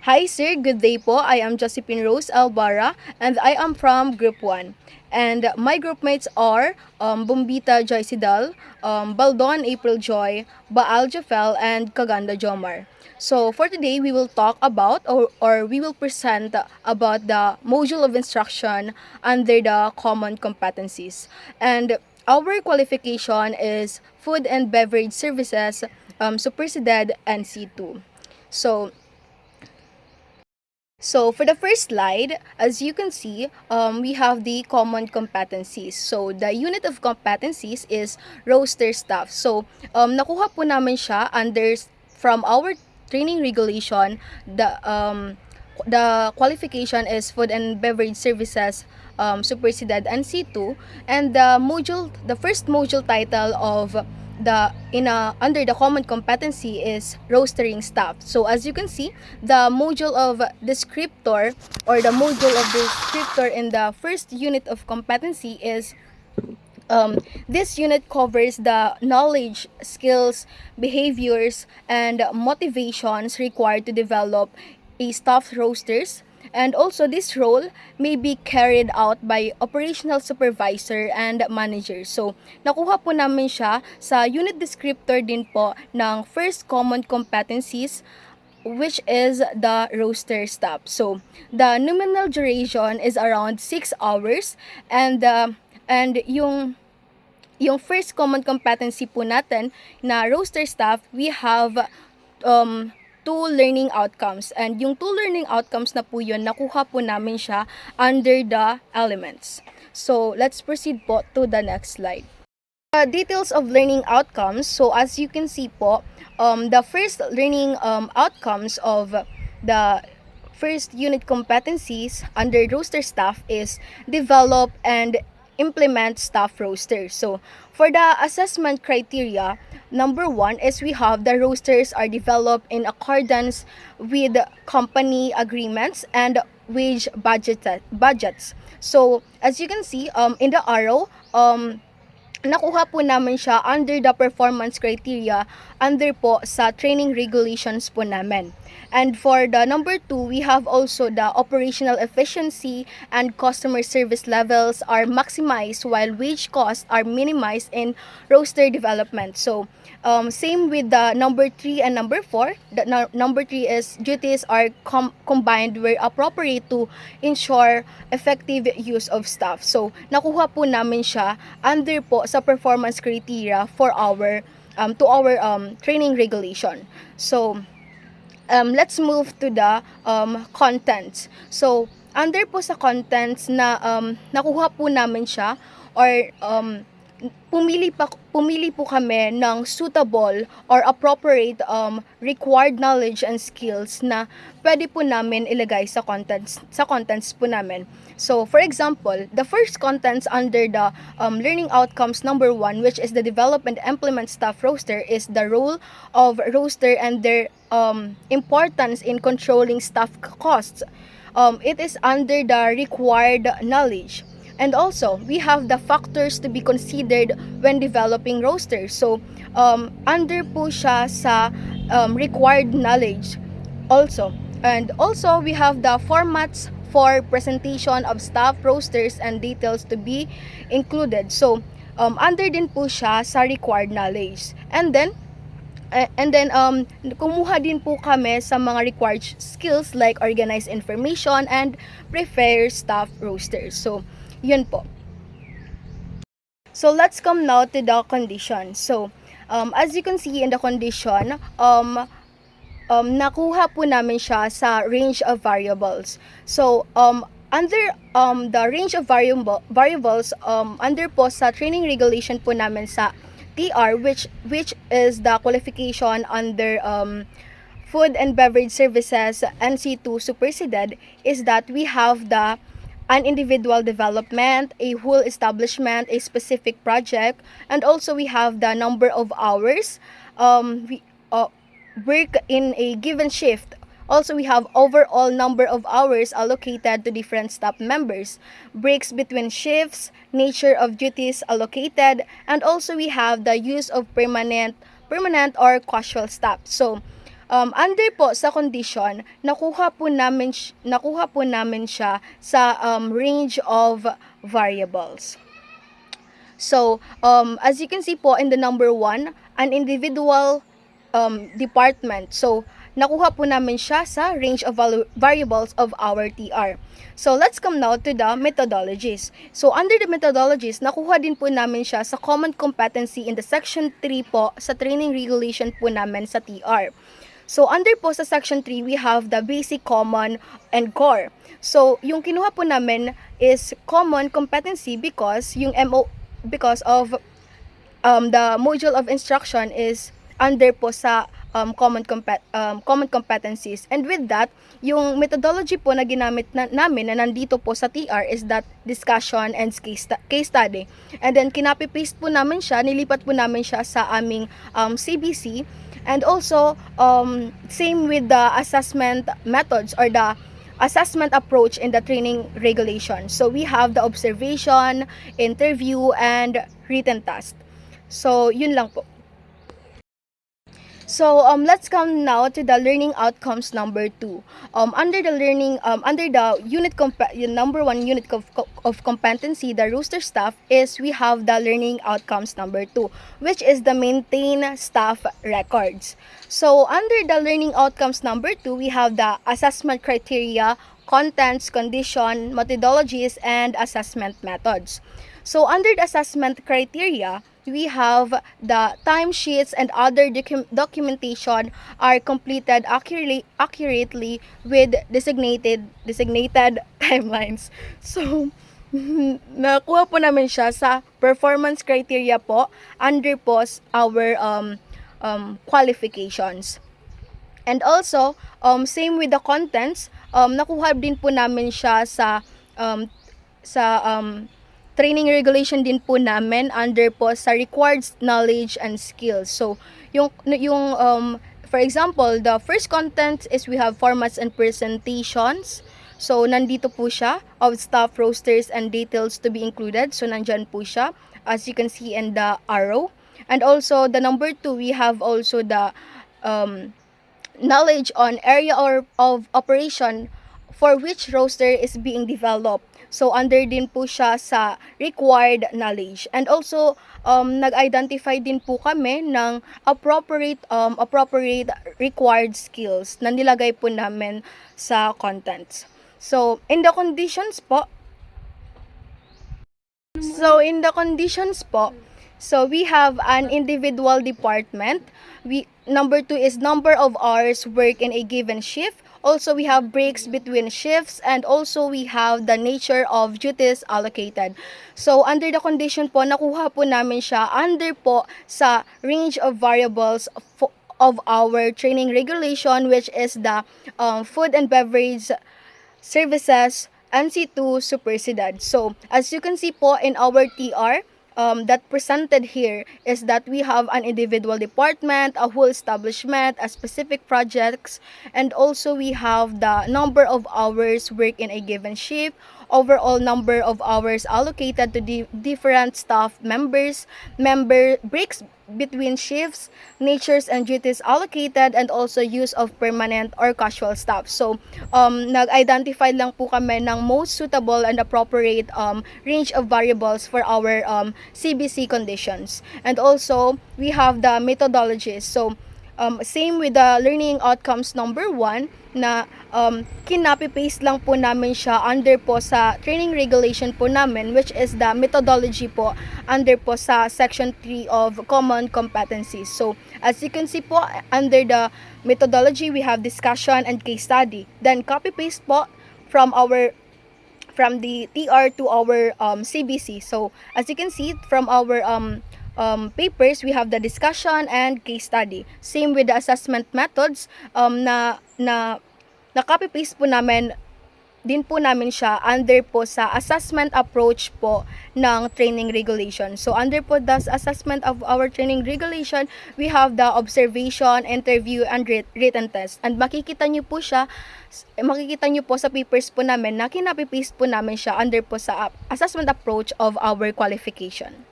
Hi sir, good day po. I am Josephine Rose Alvara and I am from Group 1. And my group mates are Bumbita Joy Sidal, Baldon April Joy, Baal Jafel, and Kaganda Jomar. So for today, we will talk about or we will present about the module of instruction under the common competencies. And our qualification is Food and Beverage Services, Superseded NC2. So So for the first slide, as you can see, we have the common competencies. So the unit of competencies is roster staff. So nakuha po namin siya from our training regulation. The qualification is food and beverage services superseded NC2, and the first module title of the under the common competency is rostering staff. So as you can see, the module of descriptor or the module of descriptor in the first unit of competency is this unit covers the knowledge, skills, behaviors, and motivations required to develop a staff rosters. And also, this role may be carried out by operational supervisor and manager. So, nakuha po namin siya sa unit descriptor din po ng first common competencies, which is the roster staff. So, the nominal duration is around 6 hours, and yung first common competency po natin na roster staff, we have two learning outcomes. And yung two learning outcomes na po yun, nakuha po namin siya under the elements. So, let's proceed po to the next slide. Details of learning outcomes. So, as you can see po, the first learning outcomes of the first unit competencies under roster staff is develop and implement staff roster. So, for the assessment criteria, number 1 is we have the rosters are developed in accordance with company agreements and wage budgets. So, as you can see, in the arrow, nakuha po namin siya under the performance criteria under po sa training regulations po namin. And for the number 2, we have also the operational efficiency and customer service levels are maximized while wage costs are minimized in roster development. So, same with the number 3 and number 4. The number 3 is duties are combined where appropriate to ensure effective use of staff. So, nakuha po namin siya under po sa performance criteria for our training regulation. So, let's move to the contents. So, under po sa contents na nakuha po namin siya or pumili po kami ng suitable or appropriate required knowledge and skills na pwede po namin ilagay sa contents po namin. So, for example, the first contents under the learning outcomes number 1, which is the develop and implement staff roster, is the role of roster and their importance in controlling staff costs. It is under the required knowledge. And also, we have the factors to be considered when developing rosters. So, under po siya sa required knowledge also. And also, we have the formats for presentation of staff rosters and details to be included. So, under din po siya sa required knowledge. And then, kumuha din po kami sa mga required skills like organize information and prepare staff rosters. So, yun po. So, let's come now to the condition. So, as you can see in the condition, nakuha po namin siya sa range of variables. So, under the range of variables, under po sa training regulation po namin sa TR, which is the qualification under Food and Beverage Services NC2 superseded, is that we have an individual development, a whole establishment, a specific project, and also we have the number of hours we work in a given shift. Also, we have overall number of hours allocated to different staff members, breaks between shifts, nature of duties allocated, and also we have the use of permanent or casual staff. So, Under po sa condition, nakuha po namin siya sa range of variables. So, as you can see po in the number 1, an individual department. So, nakuha po namin siya sa range of variables of our TR. So, let's come now to the methodologies. So, under the methodologies, nakuha din po namin siya sa common competency in the section 3 po sa training regulation po namin sa TR. So, under po sa section 3, we have the basic, common, and core. So, yung kinuha po namin is common competency because of the module of instruction is under po sa common competencies. And with that, yung methodology po na ginamit namin na nandito po sa TR is that discussion and case study. And then kinopy-paste po namin siya, nilipat po namin siya sa aming CBC. And also, same with the assessment methods or the assessment approach in the training regulation. So we have the observation, interview, and written test. So yun lang po. So let's come now to the learning outcomes number 2. Under the number 1 unit of competency, the roster staff, is we have the learning outcomes number 2, which is the maintain staff records. So under the learning outcomes number 2, we have the assessment criteria, contents, condition, methodologies, and assessment methods. So under the assessment criteria, we have the timesheets and other documentation are completed accurately with designated timelines. So, nakuha po namin siya sa performance criteria po under po our qualifications. And also, same with the contents, nakuha din po namin siya sa training regulation din po namin under po sa required knowledge and skills. So, yung for example, the first content is we have formats and presentations. So, nandito po siya of staff rosters and details to be included. So, nandyan po siya as you can see in the arrow. And also, the number 2, we have also the knowledge on area of operation for which roster is being developed. So, under din po siya sa required knowledge. And also, nag-identify din po kami ng appropriate required skills na nilagay po namin sa contents. So, in the conditions po, so we have an individual department. Number 2 is number of hours work in a given shift. Also, we have breaks between shifts, and also we have the nature of duties allocated. So, under the condition po, nakuha po namin siya under po sa range of variables of our training regulation, which is the food and beverage services, NC2 Supersidad. So, as you can see po in our TR, that presented here is that we have an individual department, a whole establishment, a specific projects, and also we have the number of hours work in a given shift, overall number of hours allocated to different staff members, member breaks between shifts, natures and duties allocated, and also use of permanent or casual staff. So, nag-identify lang po kami ng most suitable and appropriate range of variables for our CBC conditions. And also, we have the methodologies. So, same with the learning outcomes number 1 na kinopy-paste lang po namin siya under po sa training regulation po namin, which is the methodology po under po sa section 3 of common competencies. So, as you can see po, under the methodology, we have discussion and case study. Then, copy-paste po from the TR to our CBC. So, as you can see from our papers, we have the discussion and case study. Same with the assessment methods, na copy-paste po namin din po namin siya under po sa assessment approach po ng training regulation. So, under po the assessment of our training regulation, we have the observation, interview, and written test. And makikita nyo po sa papers po namin na kinapipaste po namin siya under po sa assessment approach of our qualification.